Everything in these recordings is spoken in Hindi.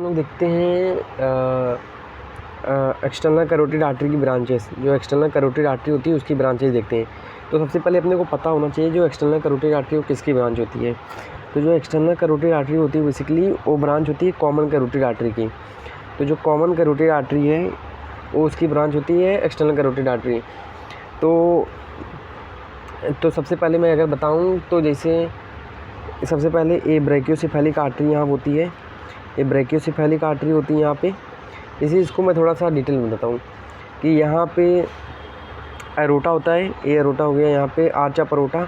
लोग देखते हैं एक्सटर्नल कैरोटिड आर्टरी की ब्रांचेस। जो एक्सटर्नल कैरोटिड आर्टरी होती है उसकी ब्रांचेस देखते हैं। तो सबसे पहले अपने को पता होना चाहिए जो एक्सटर्नल कैरोटिड आर्टरी वो किसकी ब्रांच होती है। तो जो एक्सटर्नल कैरोटिड आर्टरी होती है बेसिकली वो ब्रांच होती है कॉमन कैरोटिड आर्टरी की। तो जो कॉमन कैरोटिड आर्टरी है वो उसकी ब्रांच होती है एक्सटर्नल कैरोटिड आर्टरी। तो सबसे पहले मैं अगर बताऊं तो जैसे सबसे पहले ये ब्रैकियोसेफेलिक आर्टरी यहाँ होती है, ये ब्रैकियोसेफेलिक आर्टरी होती है यहाँ पे। इसी इसको मैं थोड़ा सा डिटेल में बताता हूँ कि यहाँ पे एरोटा होता है, ये एरोटा हो गया, यहाँ पे आर्च ऑफ एरोटा,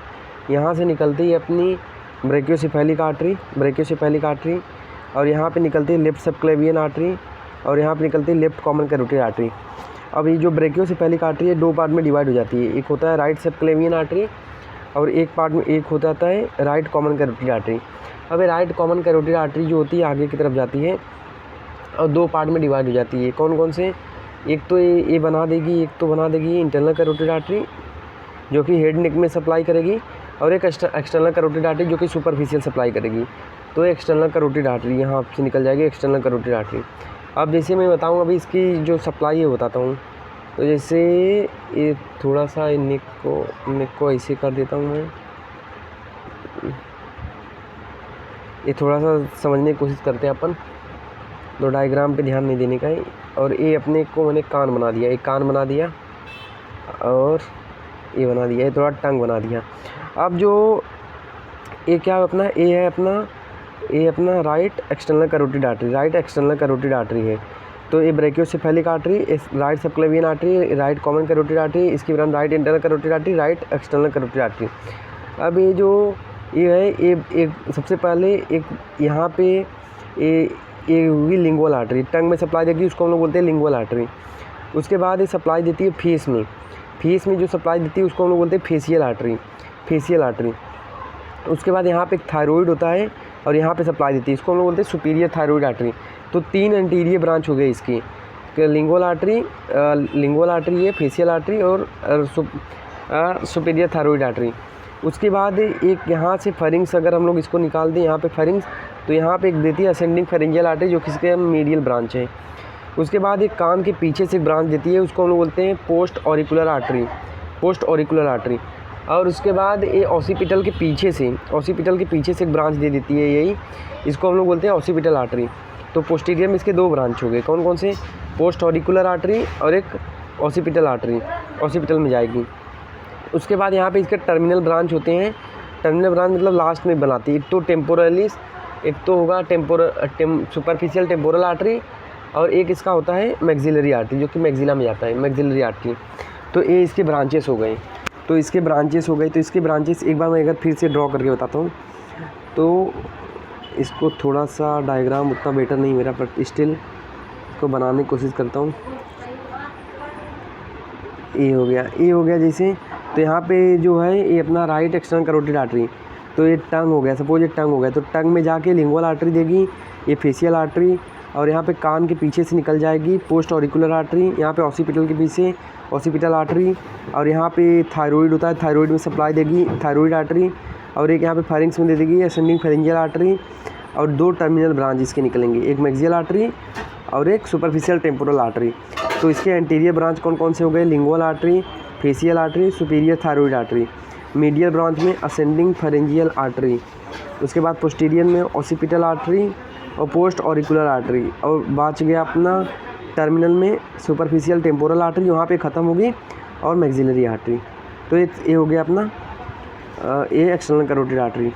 यहाँ से निकलती है अपनी ब्रैकियोसेफेलिक आर्टरी और यहाँ पे निकलती है लेफ्ट सबक्लेवियन आर्टरी और यहाँ पे निकलती है लेफ्ट कॉमन कैरोटिड आर्टरी। अब ये जो ब्रैकियोसेफेलिक आर्टरी है दो पार्ट में डिवाइड हो जाती है, एक होता है राइट सबक्लेवियन आर्टरी और एक पार्ट में एक हो जाता है राइट कॉमन कैरोटिड आर्टरी। अब ये राइट कॉमन कैरोटिड आर्टरी जो होती है आगे की तरफ जाती है और दो पार्ट में डिवाइड हो जाती है। कौन कौन से? एक तो ये बना देगी, एक तो बना देगी इंटरनल कैरोटिड आर्टरी जो कि हेड नेक में सप्लाई करेगी और एक एक्सटर्नल कैरोटिड आर्टरी जो कि सुपरफिशियल सप्लाई करेगी। तो एक्सटर्नल कैरोटिड आर्टरी यहाँ से निकल जाएगी एक्सटर्नल कैरोटिड आर्टरी। अब जैसे मैं बताऊँ अभी इसकी जो सप्लाई है बताता हूँ। तो जैसे ये थोड़ा सा नेक को ऐसे कर देता हूँ मैं, ये थोड़ा सा समझने की कोशिश करते हैं अपन। तो डायग्राम पे ध्यान नहीं देने का है। और ये अपने को मैंने कान बना दिया, एक कान बना दिया और ये बना दिया, ये थोड़ा टंग बना दिया। अब जो ये क्या है अपना, ये अपना राइट एक्सटर्नल कैरोटिड आर्टरी है। तो ये brachiocephalic artery, right subclavian artery, right common carotid artery, इसकी branch right internal carotid artery, right external carotid artery. अब ये जो ये है ये सबसे पहले एक यहाँ पे ये होगी लिंगुअल आर्टरी, टंग में सप्लाई देगी, उसको हम लोग बोलते हैं लिंगुअल आर्टरी। उसके बाद ये सप्लाई देती है फेस में जो सप्लाई देती है उसको हम लोग बोलते हैं फेशियल आर्टरी। उसके बाद यहाँ पे एक थायराइड होता है और यहाँ पे सप्लाई देती है, इसको हम लोग बोलते हैं सुपीरियर थायराइड आर्टरी। तो तीन एंटीरियर ब्रांच हो गई इसकी, लिंगुअल आर्टरी है, फेशियल आर्टरी और सुपीरियर थायराइड आर्टरी। उसके बाद एक यहाँ से फेरिंग्स अगर हम लोग इसको निकाल दें यहाँ पे फेरिंग्स, तो यहाँ पे एक देती है असेंडिंग फेरिंजियल आर्टरी जो कि इसके मीडियल ब्रांच है। उसके बाद एक कान के पीछे से एक ब्रांच देती है, उसको हम लोग बोलते हैं पोस्ट ऑरिकुलर आर्टरी। और उसके बाद ये ऑसिपिटल के पीछे से एक ब्रांच दे देती है, यही इसको हम लोग बोलते हैं ऑसिपिटल आर्टरी। तो पोस्टीरियर में इसके दो ब्रांच हो गए, कौन कौन से? पोस्ट ऑरिकुलर आर्टरी और एक ऑसिपिटल आर्टरी, ऑसिपिटल में जाएगी। उसके बाद यहाँ पे इसके टर्मिनल ब्रांच होते हैं, टर्मिनल ब्रांच मतलब लास्ट में बनाती है। एक तो टेम्पोरलिस, एक तो होगा सुपरफिशियल टेम्पोरल आर्टरी और एक इसका होता है मैक्सिलरी आर्टरी जो कि मैक्सिला में जाता है, मैक्सिलरी आर्टरी। तो ये इसके ब्रांचेस हो गए। तो इसके ब्रांचेस एक बार मैं अगर फिर से ड्रॉ करके बताता हूँ। तो इसको थोड़ा सा डायग्राम उतना बेटर नहीं मेरा, बट स्टिल को बनाने की कोशिश करता हूँ। ये हो गया जैसे। तो यहाँ पे जो है ये अपना राइट एक्सटर्नल कैरोटिड आर्टरी, तो ये टंग हो गया, सपोज ये टंग हो गया, तो टंग में जाके लिंगुअल आर्टरी देगी, ये फेशियल आर्टरी, और यहाँ पे कान के पीछे से निकल जाएगी पोस्ट ऑरिकुलर आर्टरी, यहाँ पे ऑसिपिटल के पीछे ऑसिपिटल आर्टरी, और यहाँ पे थायराइड होता है, थायराइड में सप्लाई देगी थायराइड आर्टरी, और एक यहाँ पे फेरिंग्स में दे देगी असेंडिंग फेरिंजियल आर्टरी, और दो टर्मिनल ब्रांच इसके निकलेंगे, एक मैक्सियल आर्टरी और एक सुपरफिशियल टेम्पोरल आर्टरी। तो इसके एंटीरियर ब्रांच कौन कौन से हो गए? Lingual artery, facial artery, superior thyroid artery. Medial branch में असेंडिंग फेरेंजियल आर्टरी। उसके बाद पोस्टीरियर में ऑसिपिटल आर्टरी और पोस्ट ऑरिकुलर आर्टरी, और बच गया अपना टर्मिनल में सुपरफिशियल टेम्पोरल आर्टरी, वहाँ पे ख़त्म होगी, और मैक्सिलरी आर्टरी। तो ये हो गया अपना ये एक्सटर्नल कैरोटिड आर्टरी।